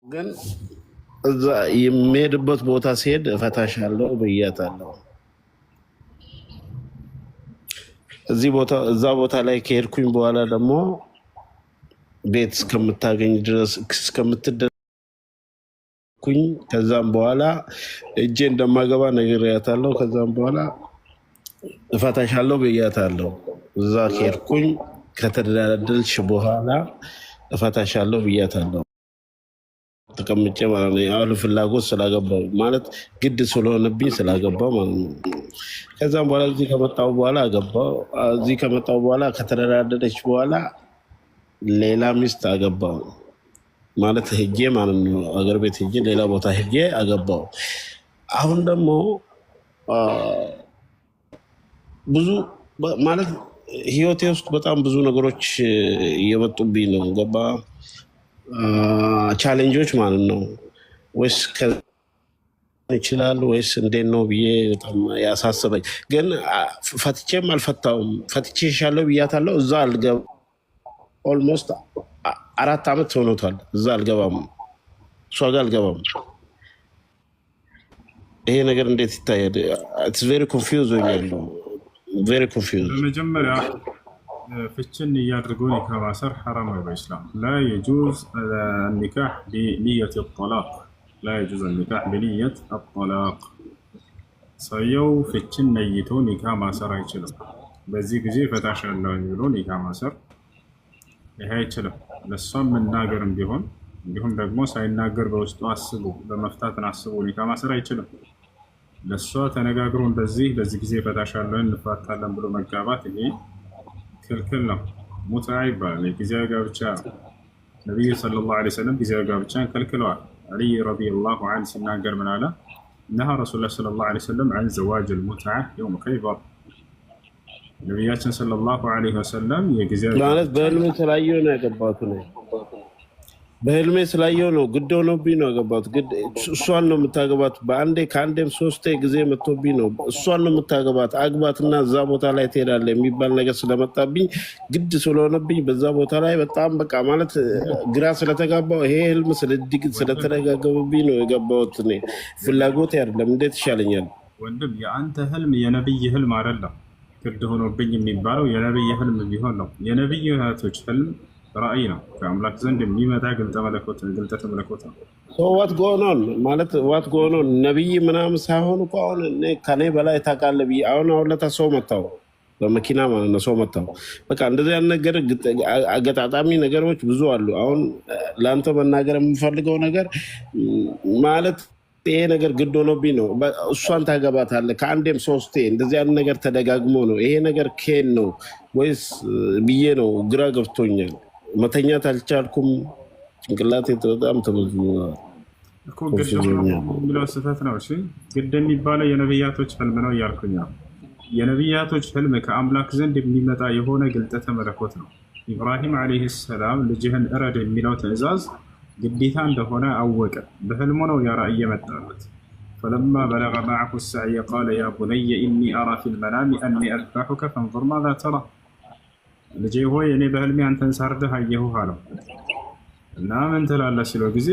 ግን እዛ የሚሄድበት ቦታ ሲሄድ እፈታሻለሁ ብያታለሁ። እዛ ቦታ ላይ ከሄድኩኝ በኋላ ደግሞ ቤት እስከምታገኝ ድረስ እስከምትደኩኝ ከዛም በኋላ እጄ እንደማገባ ነግሬያታለሁ። ከዛም በኋላ እፈታሻለሁ ብያታለሁ። እዛ ከሄድኩኝ ከተደላደልሽ በኋላ እፈታሻለሁ ብያታለሁ። ተቀምጬ ማለት ነው። ያው ፍላጎት ስላገባው ማለት ግድ ስለሆነብኝ ስላገባው ማለት ነው። ከዛም በኋላ እዚህ ከመጣሁ በኋላ አገባው። እዚህ ከመጣሁ በኋላ ከተደራደረች በኋላ ሌላ ሚስት አገባው ማለት ሄጄ ማለት ነው። አገር ቤት ሄጄ ሌላ ቦታ ሄጄ አገባው። አሁን ደግሞ ብዙ ማለት ህይወቴ ውስጥ በጣም ብዙ ነገሮች እየመጡብኝ ነው። ገባ ቻሌንጆች ማለት ነው። ወይስ ይችላል ወይስ እንዴት ነው ብዬ በጣም ያሳስበኝ። ግን ፈትቼም አልፈታውም። ፈትቼሻለሁ ብያታለሁ። እዛ አልገባም። ኦልሞስት 4 ዓመት ሆኖታል። እዛ አልገባም፣ እሷ ጋር አልገባም። ይሄ ነገር እንዴት ይታያል? ኢትስ ቬሪ ኮንፊውዝ ሆኛለሁ። ቬሪ ኮንፊውዝ። በመጀመሪያ ፍችን እያድርጉ ኒካ ማሰር ሐራም ነው በኢስላም። ላ የጁዝ ኒካህ ቢኒየት ጠላቅ ላ የጁዝ ኒካህ ቢኒየት ጠላቅ። ሰውየው ፍችን ነይቶ ኒካ ማሰር አይችልም። በዚህ ጊዜ እፈታሻለሁ ብሎ ኒካ ማሰር ይሄ አይችልም። ለእሷም መናገርም ቢሆን እንዲሁም ደግሞ ሳይናገር በውስጡ አስቡ በመፍታትን አስቡ ኒካ ማሰር አይችልም። ለእሷ ተነጋግሮ እንደዚህ በዚህ ጊዜ እፈታሻለሁ እንፋታለን ብሎ መጋባት ይሄ ክልክል ነው። ሙትዓ ይባላል። የጊዜያዊ ጋብቻ ነቢዩ ሰለላሁ ዐለይሂ ወሰለም ጊዜያዊ ጋብቻን ከልክለዋል። አልይ ረዲየላሁ ዐንሁ ሲናገር ምን አለ? ነሃ ረሱሉላህ ሰለላሁ ዐለይሂ ወሰለም ዐን ዘዋጅል ሙትዓ የውመ ኸይበር። ነቢያችን ሰለላሁ ዐለይሂ ወሰለም የጊዜያዊ ማለት በህልሜ ስላየሁ ነው ያገባሁት ነው። በህልሜ ስላየሁ ነው ግድ ሆኖብኝ ነው ያገባሁት። ግድ እሷን ነው የምታገባት። ከአንዴም 3 ጊዜ መጥቶብኝ ነው እሷን ነው የምታገባት፣ አግባትና እዛ ቦታ ላይ ትሄዳለህ የሚባል ነገር ስለመጣብኝ ግድ ስለሆነብኝ በዛ ቦታ ላይ በጣም በቃ ማለት ግራ ስለተጋባው ይሄ ህልም ስለተደጋገመብኝ ነው የገባሁት። ፍላጎት አይደለም። እንዴት ይሻለኛል? ወንድም የአንተ ህልም የነብይ ህልም አይደለም። ግድ ሆኖብኝ የሚባለው የነብይ ህልም ቢሆን ነው። የነብይ እህቶች ህልም ራእይ ነው። ከአምላክ ዘንድ የሚመጣ ግልጠተ መለኮት ነው። ዋት ጎኖን ማለት ዋት ጎኖን ነብይ ምናምን ሳይሆን እኮ አሁን ከኔ በላይ ታውቃለህ ብዬ አሁን ለታ ሰው መታው በመኪና ማለት ነው። ሰው መታው በቃ እንደዚህ ያን ነገር አገጣጣሚ ነገሮች ብዙ አሉ። አሁን ለአንተ መናገር የምፈልገው ነገር ማለት ይሄ ነገር ግድ ሆኖብኝ ነው። እሷን ታገባታለህ ከአንዴም 3 እንደዚህ ያን ነገር ተደጋግሞ ነው። ይሄ ነገር ኬን ነው ወይስ ብዬ ነው ግራ ገብቶኛል። መተኛት አልቻልኩም። ጭንቅላቴ በጣም ተበዙ እኮ። ግድ የሚለው ስህተት ነው። እሺ ግድ የሚባለው የነብያቶች ህልም ነው እያልኩኝ ነው። የነብያቶች ህልም ከአምላክ ዘንድ የሚመጣ የሆነ ግልጠተ መለኮት ነው። ኢብራሂም ዓለይሂ ሰላም ልጅህን እረድ የሚለው ትዕዛዝ ግዴታ እንደሆነ አወቀ። በህልሙ ነው ያ ራእይ የመጣለት። ፈለማ በለገ መዐሁ ሰዕየ ቃለ ያ ቡነየ ኢኒ አራ ፊል መናሚ አኒ አዝበሑከ ፈንዙር ማዛ ተራ። ልጄ ሆይ እኔ በህልሜ አንተን ሳርድህ አየሁህ አለው። እና ምን ትላለህ ሲለው ጊዜ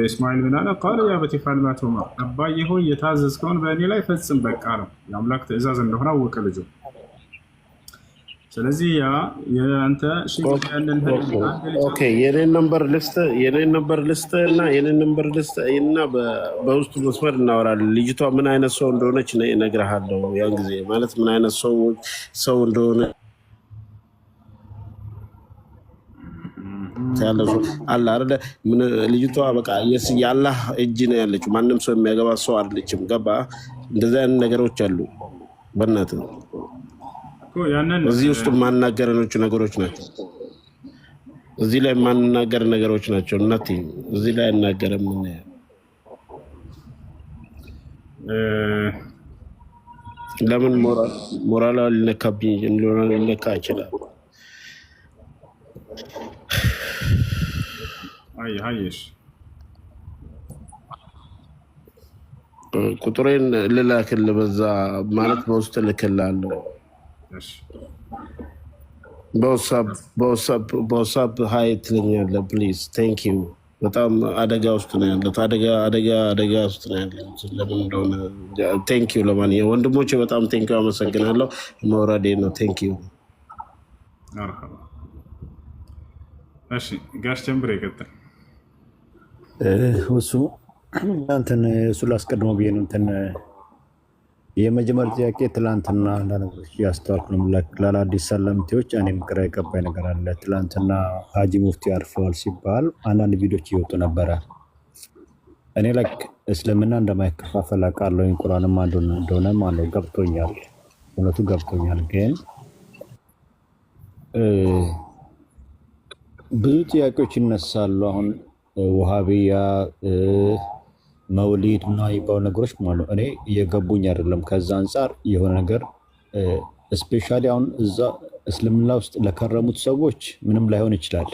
እስማኤል ምን አለ? ቃለ ያ አበቲ ፍዐል ማ ቱእመር፣ አባዬ ሆይ የታዘዝከውን በእኔ ላይ ፈጽም በቃ ነው። የአምላክ ትዕዛዝ እንደሆነ አወቀ ልጁ። ስለዚህ ያ የአንተ የኔን ነምበር ልስጥ እና በውስጡ መስመር እናወራለን። ልጅቷ ምን አይነት ሰው እንደሆነች እነግርሃለሁ። ያን ጊዜ ማለት ምን አይነት ሰው እንደሆነ አለ አይደለ? ልጅቷ በቃ የአላህ እጅ ነው ያለችው። ማንም ሰው የሚያገባ ሰው አይደለችም። ገባ? እንደዚህ አይነት ነገሮች አሉ። በእናትህ እዚህ ውስጥ የማናገረኖቹ ነገሮች ናቸው። እዚህ ላይ የማንናገር ነገሮች ናቸው። እናቴ እዚህ ላይ እናገረም። ለምን ሞራላ ሊነካብኝ እንደሆነ ሊነካ ይችላል። አይሽ ቁጥሬን ልላክልህ በዛ ማለት በውስጥ ልክልሃለሁ። በዋትስአፕ ሀይ ትለኛለህ። ፕሊዝ ቴንክ ዩ በጣም አደጋ ውስጥ ነው ያለት። አደጋ ውስጥ ነው ያለት። ለምን እንደሆነ ቴንኪው። ለማንኛውም ወንድሞቼ በጣም ቴንኪው፣ አመሰግናለሁ። መውራዴ ነው። ቴንኪው። መርሐባ። እሺ ጋሽ ጀምብሬ ይቀጥል። እሱ እናንተን እሱ ላስቀድመው ብዬ ነው እንትን የመጀመሪያ ጥያቄ ትላንትና ነገሮች እያስተዋልኩ ነው። ለአዲስ ሰለምቴዎች እኔም ግራ የገባኝ ነገር አለ። ትላንትና ሀጂ ሙፍቲ አርፈዋል ሲባል አንዳንድ ቪዲዮች እየወጡ ነበረ። እኔ ላይክ እስልምና እንደማይከፋፈል አውቃለሁ። ቁርአንም አንዱ እንደሆነ ማለት ገብቶኛል፣ እውነቱ ገብቶኛል። ግን ብዙ ጥያቄዎች ይነሳሉ። አሁን ውሃቢያ መውሊድ እና የሚባሉ ነገሮች ማለት እኔ እየገቡኝ አይደለም። ከዛ አንጻር የሆነ ነገር ስፔሻሊ አሁን እዛ እስልምና ውስጥ ለከረሙት ሰዎች ምንም ላይሆን ይችላል፣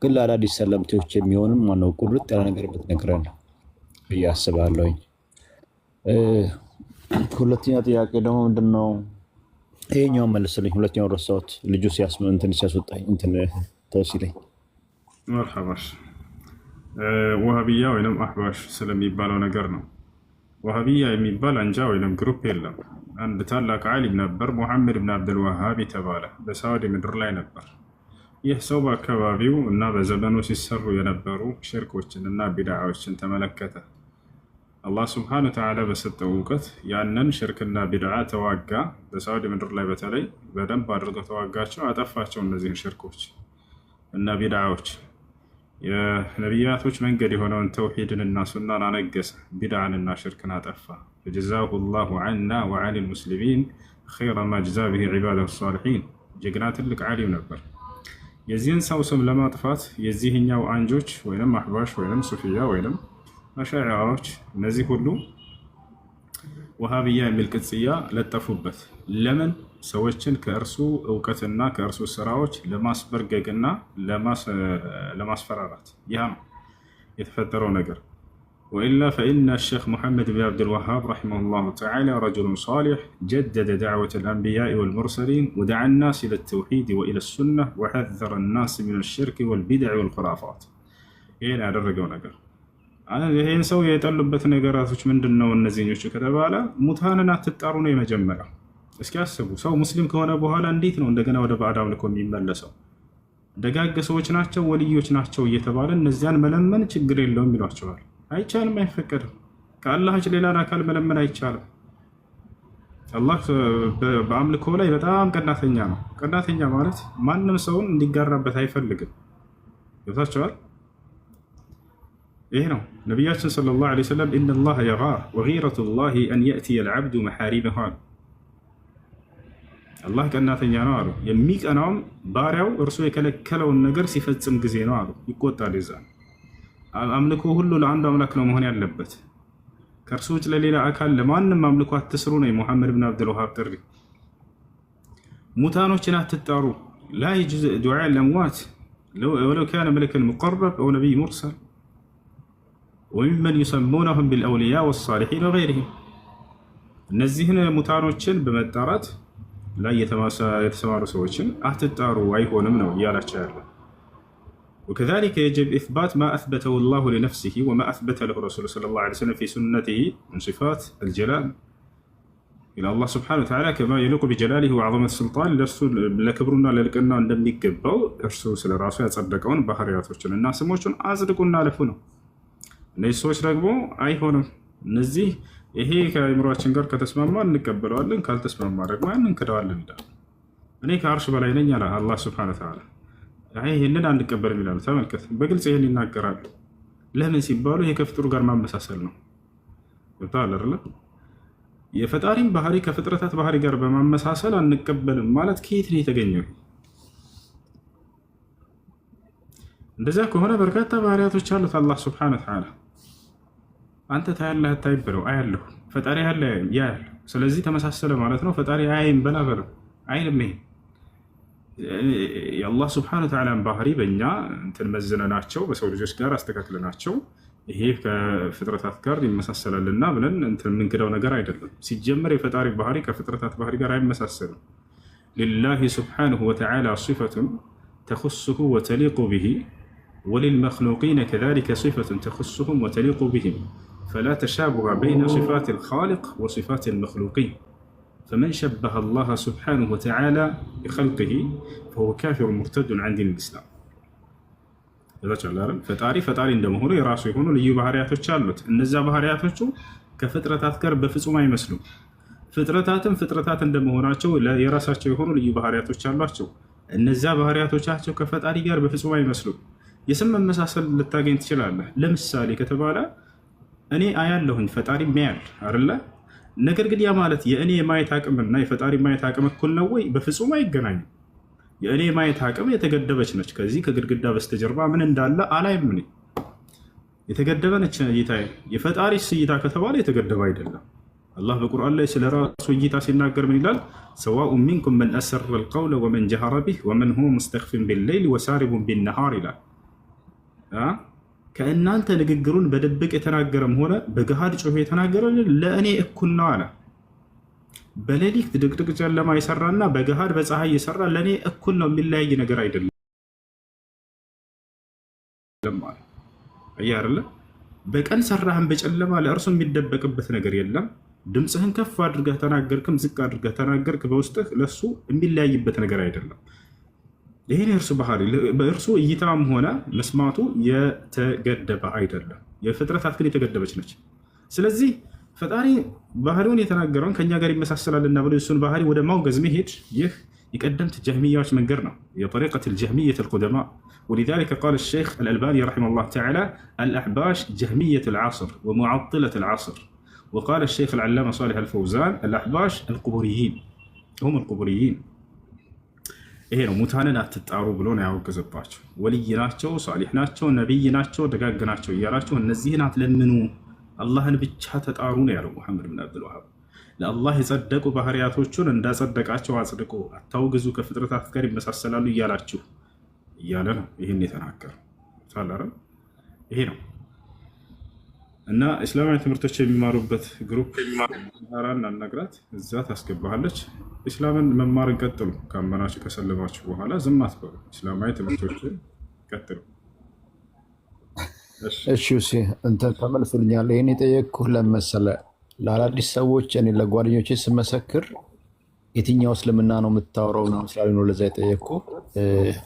ግን ለአዳዲስ ሰለምቴዎች የሚሆንም ማነው ቁርጥ ያለ ነገር ብትነግረን ብዬ አስባለሁኝ። ሁለተኛ ጥያቄ ደግሞ ምንድነው? ይሄኛው መልስልኝ። ሁለተኛው ረሳሁት። ልጁ እንትን ሲያስወጣኝ እንትን ተወሲለኝ። መርሐባሽ ወሃቢያ ወይም አህባሽ ስለሚባለው ነገር ነው። ወሃቢያ የሚባል አንጃ ወይም ግሩፕ የለም። አንድ ታላቅ ዓሊም ነበር፣ ሙሐመድ ብን አብዱልዋሃብ የተባለ በሳዑዲ ምድር ላይ ነበር። ይህ ሰው በአካባቢው እና በዘመኑ ሲሰሩ የነበሩ ሽርኮችን እና ቢድዓዎችን ተመለከተ። አላህ ስብሓነ ወተዓላ በሰጠው እውቀት ያንን ሽርክና ቢድዓ ተዋጋ። በሳዑዲ ምድር ላይ በተለይ በደንብ አድርገው ተዋጋቸው፣ አጠፋቸው እነዚህን ሽርኮች እና ቢድዓዎች። የነቢያቶች መንገድ የሆነውን ተውሂድንና ሱናን አነገሰ፣ ቢድዓንና ሽርክን አጠፋ። ፈጀዛሁ ላሁ ዐና ወዐን ልሙስሊሚን ኸይረ ማ ጀዛ ብሂ ዒባደሁ ሳሊሒን። ጀግና ትልቅ ዓሊም ነበር። የዚህን ሰው ስም ለማጥፋት የዚህኛው አንጆች ወይም አሕባሽ ወይም ሱፊያ ወይም አሻዕራዎች እነዚህ ሁሉ ወሃቢያ የሚል ቅጽያ ለጠፉበት። ለምን? ሰዎችን ከእርሱ እውቀትና ከእርሱ ስራዎች ለማስበርገግና ለማስፈራራት። ያ ነው የተፈጠረው ነገር። ወኢላ ፈኢነ ሼክ ሙሐመድ ብን አብዱልዋሃብ ረሒመሁላሁ ተዓላ ረጁሉን ሳሊሕ ጀደደ ዳዕወተ ልአንቢያኢ ወልሙርሰሊን ወደዓ ናስ ኢለ ተውሒድ ወኢለ ሱና ወሐዘረ ናስ ሚነ ሽርክ ወልቢድዕ ወልኹራፋት። ይህን ያደረገው ነገር ይህን ሰው የጠሉበት ነገራቶች ምንድን ነው? እነዚህኞቹ ከተባለ ሙታንን አትጣሩ ነው የመጀመሪያው። እስኪ አስቡ፣ ሰው ሙስሊም ከሆነ በኋላ እንዴት ነው እንደገና ወደ ባዕድ አምልኮ የሚመለሰው? ደጋግ ሰዎች ናቸው ወልዮች ናቸው እየተባለ እነዚያን መለመን ችግር የለውም ይሏቸዋል። አይቻልም፣ አይፈቀድም። ከአላህ ውጭ ሌላን አካል መለመን አይቻልም። አላህ በአምልኮ ላይ በጣም ቀናተኛ ነው። ቀናተኛ ማለት ማንም ሰውን እንዲጋራበት አይፈልግም። ገብታችኋል? ይህ ነው ነቢያችን ሰለላሁ ዐለይሂ ወሰለም ኢነላህ የጋር ወጊረቱላሂ አን የእትየ ልዓብዱ መሓሪመሁ አሉ። አላህ ቀናተኛ ነው አሉ። የሚቀናውም ባሪያው እርሱ የከለከለውን ነገር ሲፈጽም ጊዜ ነው አሉ። ይቆጣል። ይዛ አምልኮ ሁሉ ለአንዱ አምላክ ነው መሆን ያለበት። ከእርሱ ውጭ ለሌላ አካል ለማንም አምልኮ አትስሩ ነው የሙሐመድ ብን አብዱልዋሃብ ጥሪ። ሙታኖችን አትጣሩ። ላ የጁዝ ዱዓ ልአምዋት ወለው ካነ መለከን ሙቀረብ አው ነቢይ ሙርሰል ወሚመን ዩሰሙነሁም ቢልአውልያ ወሳሊሒን ወገይሪሂም። እነዚህን ሙታኖችን በመጣራት ላይ የተሰማሩ ሰዎችን አትጣሩ፣ አይሆንም ነው እያላቸው ያለ። ወከዛሊከ የጅብ ኢስባት ማ አስበተሁ ላሁ ሊነፍሲሂ ወማ አስበተ ለሁ ረሱሉ ሰለላሁ ዐለይሂ ወሰለም ፊ ሱነቲሂ ምን ሲፋት አልጀላል ኢላ አላህ ሱብሓነሁ ወተዓላ ከማ የሊቁ ቢጀላሊሂ ወዐዘመት ሱልጣን። ለእርሱ ለክብሩና ለልቅናው እንደሚገባው እርሱ ስለ ራሱ ያጸደቀውን ባህርያቶችን እና ስሞቹን አጽድቁና አለፉ ነው። እነዚህ ሰዎች ደግሞ አይሆንም። እነዚህ ይሄ ከአእምሯችን ጋር ከተስማማ እንቀበለዋለን፣ ካልተስማማ ደግሞ ያን እንክደዋለን እንዳለ። እኔ ከአርሽ በላይ ነኝ አለ አላህ ሱብሓነሁ ወተዓላ። ይህንን አንቀበልም ይላሉ። ተመልከት፣ በግልጽ ይህን ይናገራሉ። ለምን ሲባሉ ይሄ ከፍጥሩ ጋር ማመሳሰል ነው። ይባላል አይደል? የፈጣሪን ባህሪ ከፍጥረታት ባህሪ ጋር በማመሳሰል አንቀበልም ማለት ከየት ነው የተገኘው? እንደዚያ ከሆነ በርካታ ባህሪያቶች አሉት አላህ ሱብሓነሁ ወተዓላ። አንተ ታያለህ አታይም ብለው አያለሁ፣ ፈጣሪ ያለ ያያል። ስለዚህ ተመሳሰለ ማለት ነው። ፈጣሪ አያይም በላ በለው አይልም። ይሄ የአላህ ሱብሓነሁ ወተዓላን ባህሪ በእኛ እንትን መዝነናቸው በሰው ልጆች ጋር አስተካክለናቸው ይሄ ከፍጥረታት ጋር ይመሳሰላልና ብለን እንትን የምንክደው ነገር አይደለም። ሲጀመር የፈጣሪ ባህሪ ከፍጥረታት ባህሪ ጋር አይመሳሰልም። ሊላሂ ሱብሓነሁ ወተዓላ ሲፈቱን ተኹሱሁ ወተሊቁ ብሂ وللمخلوقين كذلك صفة تخصهم وتليق بهم فلا تشابه بين صفات الخالق وصفات المخلوقين فمن شبه الله سبحانه وتعالى بخلقه فهو كافر مرتد عن دين الإسلام ፈጣሪ እንደመሆኑ የራሱ የሆኑ ልዩ ባህሪያቶች አሉት። እነዚያ ባህሪያቶቹ ከፍጥረታት ጋር በፍጹም አይመስሉም። ፍጥረታት እንደመሆናቸው የራሳቸው የሆኑ ልዩ ባህሪያቶች አሏቸው። እነዚያ ባህሪያቶቻቸው ከፈጣሪ ጋር በፍጹም አይመስሉም። የስም መመሳሰል ልታገኝ ትችላለህ። ለምሳሌ ከተባለ እኔ አያለሁኝ ፈጣሪ ያያል አይደለ? ነገር ግን ያ ማለት የእኔ የማየት አቅምና የፈጣሪ ማየት አቅም እኩል ነው ወይ? በፍጹም አይገናኝም። የእኔ ማየት አቅም የተገደበች ነች። ከዚህ ከግድግዳ በስተጀርባ ምን እንዳለ አላይም። እኔ የተገደበ ነች እይታዬ። የፈጣሪስ እይታ ከተባለ የተገደበ አይደለም። አላህ በቁርአን ላይ ስለ ራሱ እይታ ሲናገር ምን ይላል? ሰዋኡን ሚንኩም መን አሰረ አልቀውለ ወመን ጀሀረ ቢህ ወመን ሁወ ሙስተኽፊን ቢለይል ወሳሪቡን ቢነሃር ይላል። ከእናንተ ንግግሩን በድብቅ የተናገረም ሆነ በገሃድ ጮሆ የተናገረ ለእኔ እኩል ነው አለ። በሌሊት ድቅድቅ ጨለማ የሰራና በገሃድ በፀሐይ የሰራ ለእኔ እኩል ነው፣ የሚለያይ ነገር አይደለም አለ። በቀን ሰራህን በጨለማ ለእርሱ የሚደበቅበት ነገር የለም። ድምፅህን ከፍ አድርገህ ተናገርክም ዝቅ አድርገህ ተናገርክ በውስጥህ ለእሱ የሚለያይበት ነገር አይደለም። ይህን የእርሱ ባህሪ በእርሱ እይታም ሆነ መስማቱ የተገደበ አይደለም። የፍጥረታት ግን የተገደበች ነች። ስለዚህ ፈጣሪ ባህሪውን የተናገረውን ከእኛ ጋር ይመሳሰላልና ብሎ እሱን ባህሪ ወደ ማውገዝ መሄድ ይህ የቀደምት ጀህሚያዎች መንገድ ነው። የጠሪቀት ልጀህሚየት ልቁደማ ولذلك قال الشيخ الألباني رحمه الله تعالى الأحباش جهمية العصر ومعطلة العصر. وقال الشيخ العلامة صالح الفوزان الأحباش القبوريين هم القبوريين. ይሄ ነው ሙታንን አትጣሩ ብሎ ነው ያወገዘባቸው። ወልይ ናቸው፣ ሷሊህ ናቸው፣ ነቢይ ናቸው፣ ደጋግ ናቸው እያላቸው እነዚህን አትለምኑ አላህን ብቻ ተጣሩ ነው ያለው ሙሐመድ ብን አብዱል ወሃብ። ለአላህ የጸደቁ ባህሪያቶቹን እንዳጸደቃቸው አጽድቁ፣ አታውግዙ፣ ከፍጥረታት ጋር ይመሳሰላሉ እያላችሁ እያለ ነው ይህን የተናገረው። ሳላረ ይሄ ነው እና እስላማዊ ትምህርቶች የሚማሩበት ግሩፕ ራን አናግራት እዛ ታስገባሃለች። ኢስላምን መማርን ቀጥሉ። ካመናችሁ ከሰለማችሁ በኋላ ዝም አትበሉ። እስላማዊ ትምህርቶችን ቀጥሉ። እሺ እንትን ተመልሶልኛል። ይህን የጠየቅኩህ ለመሰለ ለአዳዲስ ሰዎች እኔ ለጓደኞቼ ስመሰክር የትኛው እስልምና ነው የምታወራው ነው ስላሉ ነው ለዛ የጠየቅኩህ።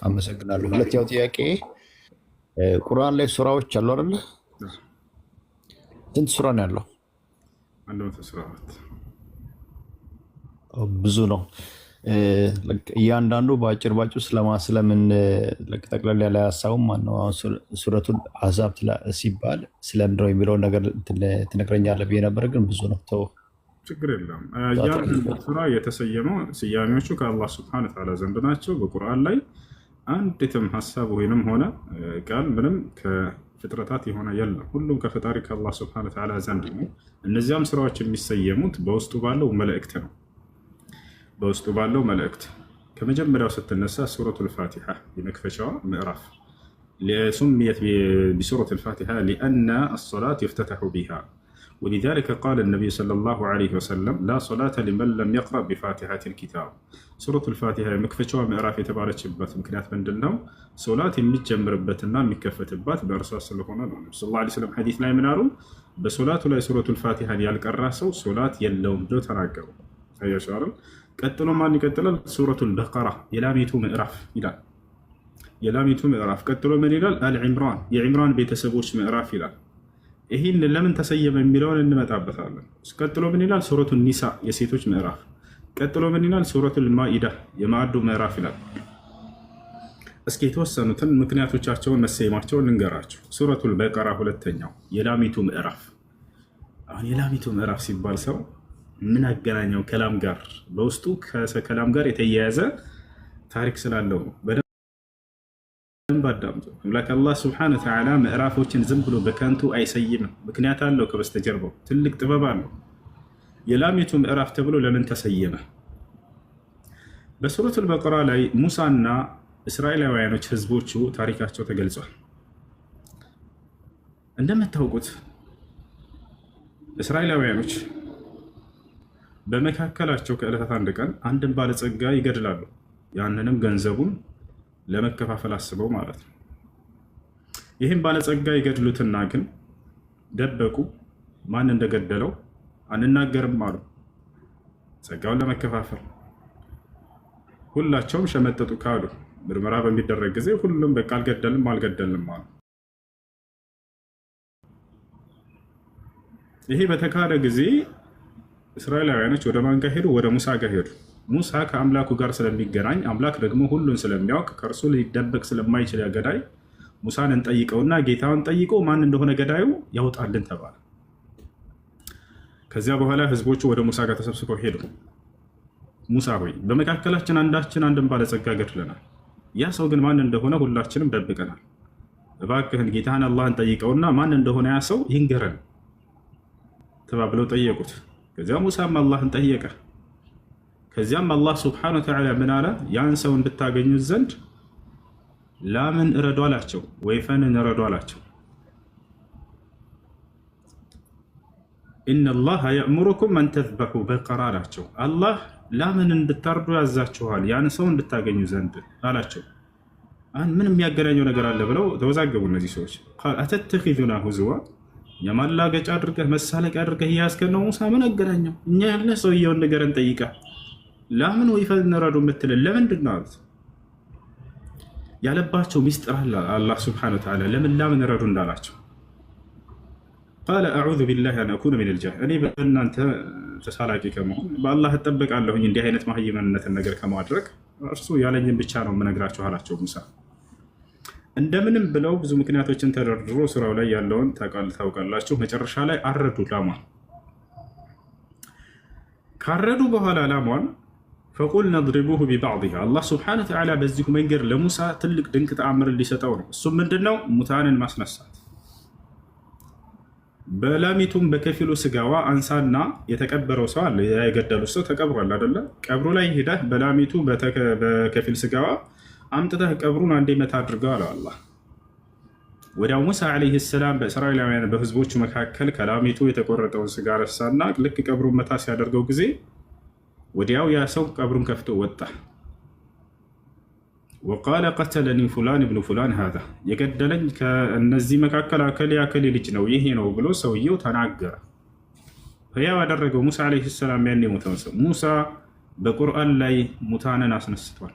አመሰግናለሁ። ሁለተኛው ጥያቄ ቁርአን ላይ ሱራዎች አሉ አይደል? ስንት ሱራ ነው ያለው? 114 ብዙ ነው። እያንዳንዱ በአጭር ስለምን ጠቅለል ያለ ሀሳቡም ማነው? ሱረቱል አሕዛብ ሲባል ስለምንድን ነው የሚለውን ነገር ትነግረኛለህ ብዬ ነበር፣ ግን ብዙ ነው። ተው ችግር የለም። እያንዳንዱ ሱራ የተሰየመው ስያሜዎቹ ከአላህ ስብሐነሁ ወተዓላ ዘንድ ናቸው። በቁርአን ላይ አንዲትም ሀሳብ ወይንም ሆነ ቃል ምንም ከፍጥረታት የሆነ የለም። ሁሉም ከፈጣሪ ከአላህ ስብሐነሁ ወተዓላ ዘንድ ነው። እነዚያም ስራዎች የሚሰየሙት በውስጡ ባለው መልእክት ነው። በውስጡ ባለው መልእክት ከመጀመሪያው ስትነሳ ሱረቱል ፋቲሓ የመክፈቻዋ ምዕራፍ ሱሚየት ቢሱረቱል ፋቲሓ ሊአነ አሰላት ይፍተተሑ ቢሃ ولذلك قال النبي صلى الله عليه وسلم لا صلاة لمن لم يقرأ بفاتحة الكتاب. سورة الفاتحة مكفتشوا مئراف يتبارك شبات مكنيات من دلناو صلاة يمجمر بتنا مكفت بات برسول صلى الله عليه وسلم حديث لا يمنارو بصلاة لا سورة الفاتحة يالك الراسو صلاة يلوم جو تناقروا هيا شارل قتلوا ما نقتل سورة البقرة يلاميتو مئراف يلال يلاميتو مئراف قتلوا من يلال آل عمران يا عمران بيتسبوش مئراف يلال ይህን ለምን ተሰየመ የሚለውን እንመጣበታለን። ቀጥሎ ምን ይላል? ሱረቱ ኒሳ የሴቶች ምዕራፍ። ቀጥሎ ምን ይላል? ሱረቱል ማኢዳ የማዕዱ ምዕራፍ ይላል። እስኪ የተወሰኑትን ምክንያቶቻቸውን መሰየማቸውን እንገራቸው። ሱረቱል በቀራ ሁለተኛው የላሚቱ ምዕራፍ። አሁን የላሚቱ ምዕራፍ ሲባል ሰው ምን አገናኘው ከላም ጋር? በውስጡ ከላም ጋር የተያያዘ ታሪክ ስላለው ነው። ባዳምጡ አምላክ አላህ ስብሐነሁ ወተዓላ ምዕራፎችን ዝም ብሎ በከንቱ አይሰይምም። ምክንያት አለው፣ ከበስተጀርባው ትልቅ ጥበብ አለው። የላሚቱ ምዕራፍ ተብሎ ለምን ተሰየመ? በሱረቱል በቀራ ላይ ሙሳና እስራኤላውያኖች ህዝቦቹ ታሪካቸው ተገልጿል። እንደምታውቁት እስራኤላውያኖች በመካከላቸው ከዕለታት አንድ ቀን አንድን ባለጸጋ ይገድላሉ። ያንንም ገንዘቡን ለመከፋፈል አስበው ማለት ነው። ይህም ባለጸጋ ይገድሉትና ግን ደበቁ። ማን እንደገደለው አንናገርም አሉ፣ ጸጋውን ለመከፋፈል። ሁላቸውም ሸመጠጡ ካሉ ምርመራ በሚደረግ ጊዜ ሁሉም በቃ አልገደልም አሉ። ይሄ በተካደ ጊዜ እስራኤላውያኖች ወደ ማን ጋር ሄዱ? ወደ ሙሳ ጋር ሄዱ። ሙሳ ከአምላኩ ጋር ስለሚገናኝ አምላክ ደግሞ ሁሉን ስለሚያውቅ ከእርሱ ሊደበቅ ስለማይችል ገዳይ ሙሳን እንጠይቀውና ጌታውን ጠይቆ ማን እንደሆነ ገዳዩ ያውጣልን ተባለ። ከዚያ በኋላ ህዝቦቹ ወደ ሙሳ ጋር ተሰብስበው ሄዱ። ሙሳ ሆይ በመካከላችን አንድን ባለጸጋ ገድለናል፣ ያ ሰው ግን ማን እንደሆነ ሁላችንም ደብቀናል። እባክህን ጌታህን አላህን ጠይቀውና ማን እንደሆነ ያ ሰው ይንገረን ተባብለው ጠየቁት። ከዚያ ሙሳም አላህን ጠየቀ። ከዚያም አላህ ሱብሓነሁ ወተዓላ ምን አለ? ያን ሰው እንድታገኙት ዘንድ ላምን እረዱ አላቸው፣ ወይፈንን እረዱ አላቸው። ኢነላሃ የእሙሩኩም አን ተዝበሑ በቀራ አላቸው። አላህ ላምን እንድታርዱ ያዛችኋል ያን ሰው እንድታገኙ ዘንድ አላቸው። ምን የሚያገናኘው ነገር አለ ብለው ተወዛገቡ እነዚህ ሰዎች። አተተኺዙና ሁዝዋ የማላገጫ አድርገህ መሳለቂያ አድርገህ እያስከን ነው ሙሳ፣ ምን አገናኘው? እኛ ያለ ሰውየውን ንገረን ጠይቃ ላምን ወይፈን እንረዱ የምትልን ለምንድን ነው አሉት። ያለባቸው ሚስጥር አለ አላህ ሱብሓነሁ ወተዓላ ለምን ላምን እረዱ እንዳላቸው። ቃለ አዑዙ ቢላሂ አን አኩነ ሚነል ጃሂሊን፣ እኔ በእናንተ ተሳላቂ ከመሆን በአላህ እጠበቃለሁኝ እንዲህ አይነት ማህይምነትን ነገር ከማድረግ እርሱ ያለኝን ብቻ ነው የምነግራችሁ አላቸው ሙሳ። እንደምንም ብለው ብዙ ምክንያቶችን ተደርድሮ ስራው ላይ ያለውን ታውቃላችሁ። መጨረሻ ላይ አረዱ ላሟን። ካረዱ በኋላ ላሟን ፈቁልና ድሪቡሁ ቢባዕድሃ፣ አላህ ሱብሓነሁ ወተዓላ በዚሁ መንገድ ለሙሳ ትልቅ ድንቅ ተአምርን ሊሰጠው ነው። እሱም ምንድነው? ሙታንን ማስነሳት። በላሚቱም በከፊሉ ስጋዋ አንሳና የተቀበረው ሰው አለ፣ የገደሉት ሰው ተቀብሯል አይደለ? ቀብሩ ላይ ሄደህ በላሚቱ በከፊል ስጋዋ አምጥተህ ቀብሩን አንዴ መታ አድርገው አለው አላህ። ወዲያው ሙሳ ዓለይሂ ሰላም በእስራኤላውያን በህዝቦቹ መካከል ከላሚቱ የተቆረጠውን ስጋ ረሳና ልክ ቀብሩን መታ ሲያደርገው ጊዜ ወዲያው ያ ሰው ቀብሩን ከፍቶ ወጣ። ወቃለ ቀተለኒ ፉላን ብኑ ፉላን ሃዛ፣ የገደለኝ ከእነዚህ መካከል አከሌ ልጅ ነው ይሄ ነው ብሎ ሰውየው ተናገረ። ያው ያደረገው ሙሳ ዓለይሂ ሰላም ያን የሞተውን ሰው ሙሳ በቁርአን ላይ ሙታንን አስነስቷል።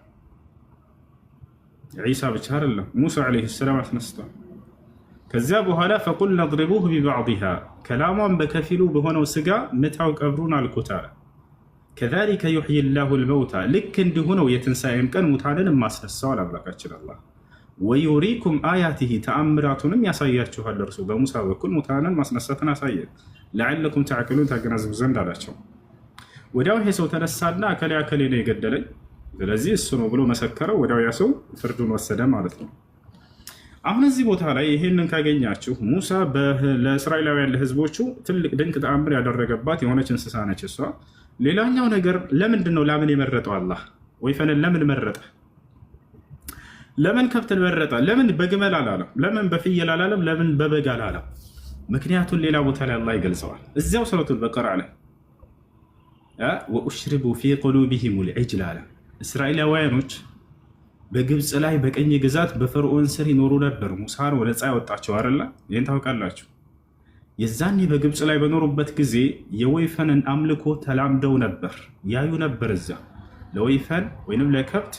ዒሳ ብቻ አይደለም ሙሳ ዓለይሂ ሰላም አስነስቷል። ከዚያ በኋላ ፈቁልና ድሪቡሁ ቢባዕድሃ፣ ከላሟን በከፊሉ በሆነው ስጋ ምታው ቀብሩን አልኩት አለ። ከዛሊከ ዩሕዪ ላሁ ልመውታ፣ ልክ እንዲሁ ነው የትንሣኤም ቀን ሙታንን የማስነሳው አምላካችን አላህ። ወዩሪኩም አያቲሂ፣ ተአምራቱንም ያሳያችኋል እርሱ በሙሳ በኩል ሙታንን ማስነሳትን አሳየ። ለዓለኩም ተዕቂሉን፣ ታገናዝቡ ዘንድ አላቸው። ወዲያው ይሄ ሰው ተነሳና አከሌ ነው የገደለኝ ስለዚህ እሱ ነው ብሎ መሰከረው። ወዲያው ያ ሰው ፍርዱን ወሰደ ማለት ነው። አሁን እዚህ ቦታ ላይ ይሄንን ካገኛችሁ ሙሳ ለእስራኤላውያን ለህዝቦቹ ትልቅ ድንቅ ተአምር ያደረገባት የሆነች እንስሳ ነች እሷ። ሌላኛው ነገር ለምንድን ነው ላምን የመረጠው አላህ? ወይፈንን ለምን መረጠ? ለምን ከብትን መረጠ? ለምን በግመል አላለም? ለምን በፍየል አላለም? ለምን በበግ አላለም? ምክንያቱን ሌላ ቦታ ላይ አላህ ይገልጸዋል። እዚያው ሱረቱል በቀራ ላይ ወኡሽሪቡ ፊ ቁሉቢሂም ልዕጅል አለ። እስራኤላውያኖች በግብፅ ላይ በቀኝ ግዛት በፈርዖን ስር ይኖሩ ነበር። ሙሳ ነው ነፃ ያወጣቸው አይደለ? ይህን ታውቃላችሁ። የዛኔ በግብፅ ላይ በኖሩበት ጊዜ የወይፈንን አምልኮ ተላምደው ነበር፣ ያዩ ነበር። እዛ ለወይፈን ወይንም ለከብት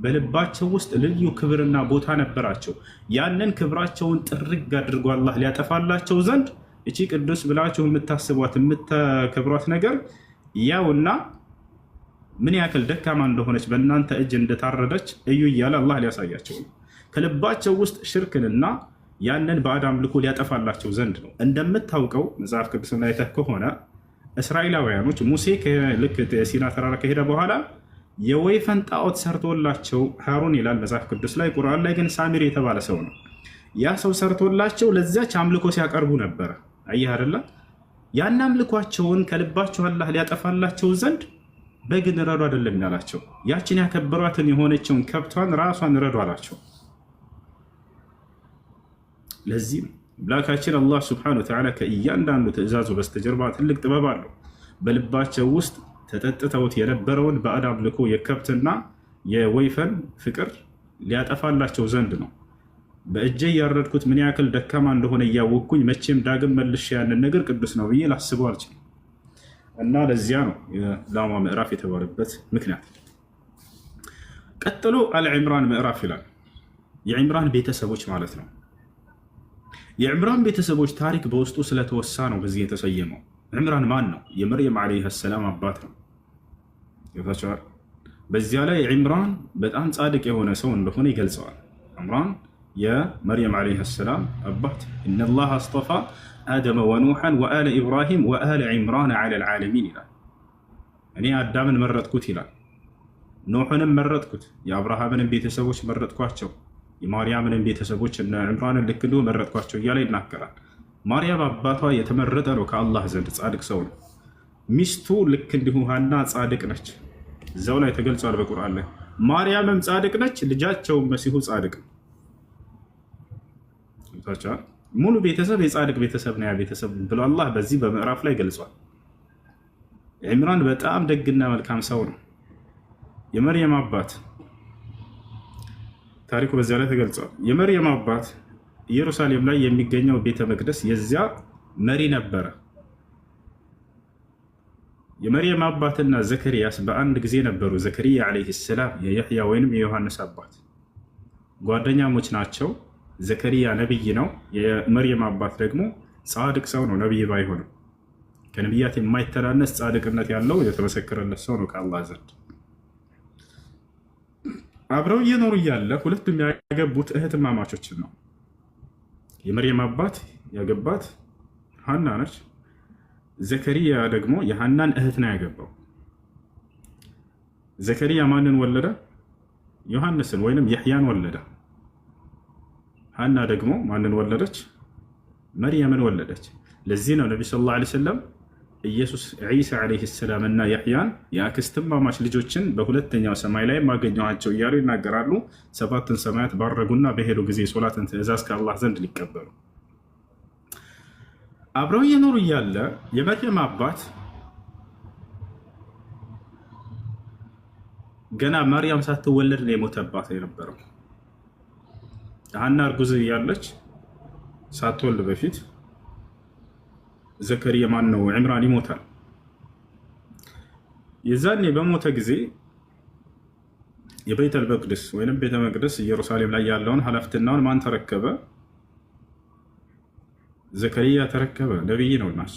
በልባቸው ውስጥ ልዩ ክብርና ቦታ ነበራቸው። ያንን ክብራቸውን ጥርግ አድርጎ አላህ ሊያጠፋላቸው ዘንድ እቺ ቅዱስ ብላችሁ የምታስቧት የምታከብሯት ነገር ያውና ምን ያክል ደካማ እንደሆነች በእናንተ እጅ እንደታረደች እዩ እያለ አላህ ሊያሳያቸው ነው። ከልባቸው ውስጥ ሽርክንና ያንን ባዕድ አምልኮ ሊያጠፋላቸው ዘንድ ነው። እንደምታውቀው መጽሐፍ ቅዱስን አይተህ ከሆነ እስራኤላውያኖች ሙሴ ልክ ሲና ተራራ ከሄደ በኋላ የወይፈን ጣዖት ሰርቶላቸው ሃሩን ይላል መጽሐፍ ቅዱስ ላይ። ቁርአን ላይ ግን ሳሚር የተባለ ሰው ነው። ያ ሰው ሰርቶላቸው ለዚያች አምልኮ ሲያቀርቡ ነበረ። አየህ አይደለ? ያን አምልኳቸውን ከልባቸው አላህ ሊያጠፋላቸው ዘንድ በግን ረዱ አይደለም ያላቸው፣ ያችን ያከበሯትን የሆነችውን ከብቷን ራሷን ረዱ አላቸው። ለዚህ አምላካችን አላህ ሱብሓነሁ ወተዓላ ከእያንዳንዱ ትእዛዙ በስተጀርባ ትልቅ ጥበብ አለው። በልባቸው ውስጥ ተጠጥተውት የነበረውን ባዕድ አምልኮ የከብትና የወይፈን ፍቅር ሊያጠፋላቸው ዘንድ ነው። በእጄ ያረድኩት ምን ያክል ደካማ እንደሆነ እያወቅኩኝ መቼም ዳግም መልሼ ያንን ነገር ቅዱስ ነው ብዬ ላስበው አልችልም። እና ለዚያ ነው የላሟ ምዕራፍ የተባለበት ምክንያት። ቀጥሎ አልዕምራን ምዕራፍ ይላል። የዕምራን ቤተሰቦች ማለት ነው። የዕምራን ቤተሰቦች ታሪክ በውስጡ ስለተወሳ ነው በዚህ የተሰየመው። ዕምራን ማን ነው? የመርየም ዓለይሃ ሰላም አባት ነው። ይታቸዋል። በዚያ ላይ ዕምራን በጣም ጻድቅ የሆነ ሰው እንደሆነ ይገልጸዋል። ዕምራን የመርየም ዓለይሃ ሰላም አባት ኢነላህ አስጠፋ አደመ ወኑሐን ወአለ ኢብራሂም ወአለ ዕምራን ዐለል ዓለሚን ይላል። እኔ አዳምን መረጥኩት ይላል፣ ኖሕንም መረጥኩት፣ የአብርሃምንም ቤተሰቦች መረጥኳቸው፣ የማርያምንም ቤተሰቦች እነ ዕምራንን ልክ እንዲሁ መረጥኳቸው እያለ ይናገራል። ማርያም አባቷ የተመረጠ ነው ከአላህ ዘንድ ጻድቅ ሰው ነው። ሚስቱ ልክ እንዲሁ ሐና ጻድቅ ነች። እዛው ላይ ተገልጿል በቁርአን ላይ። ማርያምም ጻድቅ ነች፣ ልጃቸውም መሲሁ ጻድቅ ነው። ሙሉ ቤተሰብ የጻድቅ ቤተሰብ ነው ያ ቤተሰብ ብሎ አላህ በዚህ በምዕራፍ ላይ ገልጿል። ዕምራን በጣም ደግና መልካም ሰው ነው። የመርየም አባት ታሪኩ በዚያ ላይ ተገልጿል። የመርየም አባት ኢየሩሳሌም ላይ የሚገኘው ቤተ መቅደስ የዚያ መሪ ነበረ። የመርየም አባትና ዘከርያስ በአንድ ጊዜ ነበሩ። ዘከርያ ዓለይሂ ሰላም የያሕያ ወይንም የዮሐንስ አባት ጓደኛሞች ናቸው። ዘከርያ ነብይ ነው። የመርየም አባት ደግሞ ጻድቅ ሰው ነው። ነብይ ባይሆንም ከነቢያት የማይተናነስ ጻድቅነት ያለው የተመሰከረለት ሰው ነው ከአላህ ዘንድ። አብረው እየኖሩ እያለ ሁለቱም ያገቡት እህትማማቾችን ነው። የመርየም አባት ያገባት ሐና ነች። ዘከርያ ደግሞ የሐናን እህት ነው ያገባው። ዘከርያ ማንን ወለደ? ዮሐንስን ወይንም ያሕያን ወለደ። ሐና ደግሞ ማንን ወለደች? መርየምን ወለደች። ለዚህ ነው ነቢ ሰለላሁ ዐለይሂ ወሰለም ኢየሱስ ዒሳ ዓለይሂ ሰላም እና ያሕያን የአክስትማማች ልጆችን በሁለተኛው ሰማይ ላይ ማገኘኋቸው እያሉ ይናገራሉ። ሰባትን ሰማያት ባረጉና በሄዱ ጊዜ ሶላትን ትእዛዝ ከአላህ ዘንድ ሊቀበሉ አብረው እየኖሩ እያለ የመርየም አባት ገና ማርያም ሳትወለድ ነው የሞተባት የነበረው። ሐና እርጉዝ እያለች ሳትወልድ በፊት ዘከርያ ማን ነው ዕምራን ይሞታል። የዛኔ በሞተ ጊዜ የቤተል መቅደስ ወይንም ቤተ መቅደስ ኢየሩሳሌም ላይ ያለውን ኃላፊነቱን ማን ተረከበ? ዘከርያ ተረከበ። ነብይ ነው እናሱ።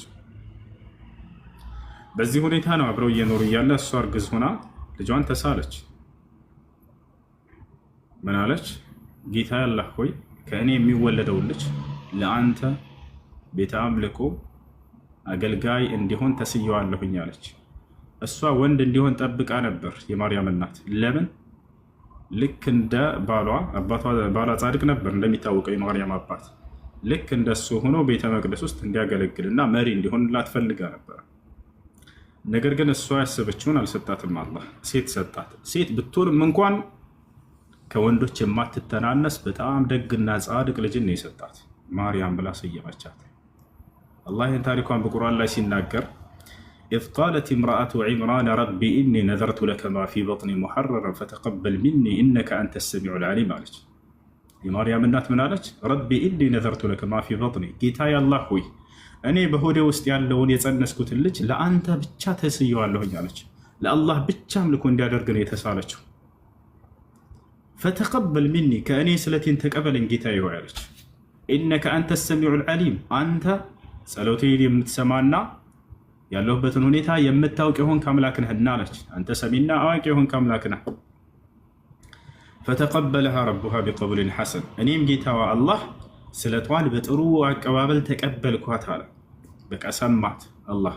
በዚህ ሁኔታ ነው አብረው እየኖሩ እያለ እሷ እርግዝ ሆና ልጇን ተሳለች። ምን አለች? ጌታ አላህ ሆይ ከእኔ የሚወለደው ልጅ ለአንተ ቤተ አምልኮ አገልጋይ እንዲሆን ተስየዋለሁኝ አለች። እሷ ወንድ እንዲሆን ጠብቃ ነበር የማርያም እናት። ለምን? ልክ እንደ ባሏ ጻድቅ ነበር እንደሚታወቀው የማርያም አባት ልክ እንደሱ ሆኖ ቤተ መቅደስ ውስጥ እንዲያገለግልና መሪ እንዲሆንላት ፈልጋ ነበር። ነገር ግን እሷ ያሰበችውን አልሰጣትም። አላህ ሴት ሰጣት። ሴት ብትሆንም እንኳን ከወንዶች የማትተናነስ በጣም ደግና ጻድቅ ልጅን ነው የሰጣት። ማርያም ብላ ሰየመቻት። አላህ ይህን ታሪኳን በቁርአን ላይ ሲናገር ኢዝ ቃለት እምረአቱ ዒምራን ረቢ ኢኒ ነዘርቱ ለከ ማ ፊ በጥኒ ሙሐረረን ፈተቀበል ሚኒ ኢነከ አንተ ሰሚዑል ዓሊም አለች። የማርያም እናት ምን አለች? ረቢ ኢኒ ነዘርቱ ለከ ማ ፊ በጥኒ፣ ጌታ ያላህ ሆይ እኔ በሆዴ ውስጥ ያለውን የጸነስኩትን ልጅ ለአንተ ብቻ ተስየዋለሁኝ አለች። ለአላህ ብቻ አምልኮ እንዲያደርግ ነው የተሳለችው። ፈተቀበል ሚኒ፣ ከእኔ ስለቴን ተቀበለኝ ጌታ ይሆይ አለች። ኢነከ አንተ ሰሚዑል ዓሊም፣ አንተ ጸሎቴን የምትሰማና ያለሁበትን ሁኔታ የምታውቅ የሆንክ አምላክ ነህና አለች። አንተ ሰሚና አዋቂ የሆንክ አምላክ ነህ። ፈተቀበለሃ ረቡሃ ቢቀቡልን ሐሰን፣ እኔም ጌታዋ አላህ ስለቷን በጥሩ አቀባበል ተቀበልኳት አለ። በቃ ሰማት አላህ።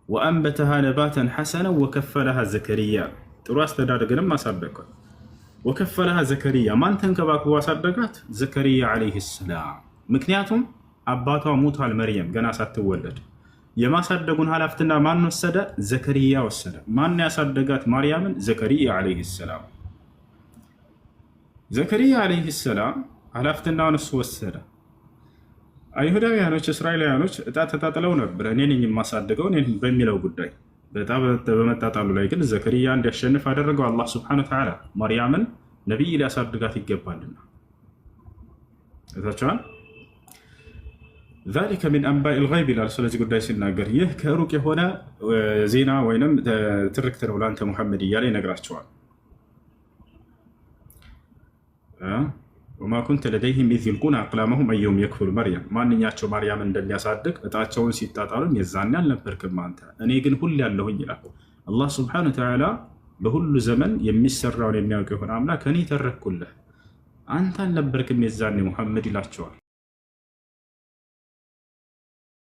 ወአንበተሃ ነባተን ሐሰነን ወከፈለሃ ዘከርያ፣ ጥሩ አስተዳደግንም አሳደጓት። ወከፈለሃ ዘከርያ፣ ማን ተንከባክቦ አሳደጋት? ዘከርያ ዓለይሂ ሰላም። ምክንያቱም አባቷ ሞቷል፣ መርየም ገና ሳትወለድ። የማሳደጉን ኃላፊነትና ማን ወሰደ? ዘከርያ ወሰደ። ማን ያሳደጋት ማርያምን? ዘከርያ ዓለይሂ ሰላም። ዘከርያ ዓለይሂ ሰላም ኃላፊነቱን እሱ ወሰደ። አይሁዳውያኖች እስራኤላውያኖች እጣ ተጣጥለው ነበር፣ እኔ ነኝ የማሳደገው በሚለው ጉዳይ። በጣም በመጣጣሉ ላይ ግን ዘከርያ እንዲያሸንፍ አደረገው አላህ ሱብሓነሁ ወተዓላ። ማርያምን ነቢይ ሊያሳድጋት ይገባልና እታችኋል ذلك من انباء الغيب ይላል። ስለዚህ ጉዳይ ሲናገር ይህ ከሩቅ የሆነ ዜና ወይንም ትርክት ነው ለአንተ ሙሐመድ እያለ ይነግራቸዋል። وما كنت لديهم إذ يلقون أقلامهم أيهم يكفل مريم ማንኛቸው ማርያም እንደሚያሳድግ እጣቸውን ሲጣጣሉ የዛኔ አልነበርክም አንተ እኔ ግን ሁሉ ያለሁኝ ይላል አላህ ሱብሓነሁ ወተዓላ። በሁሉ ዘመን የሚሰራውን የሚያውቅ የሆነ አምላክ እኔ ተረኩልህ አንተ አልነበርክም የዛኔ ሙሐመድ ይላቸዋል።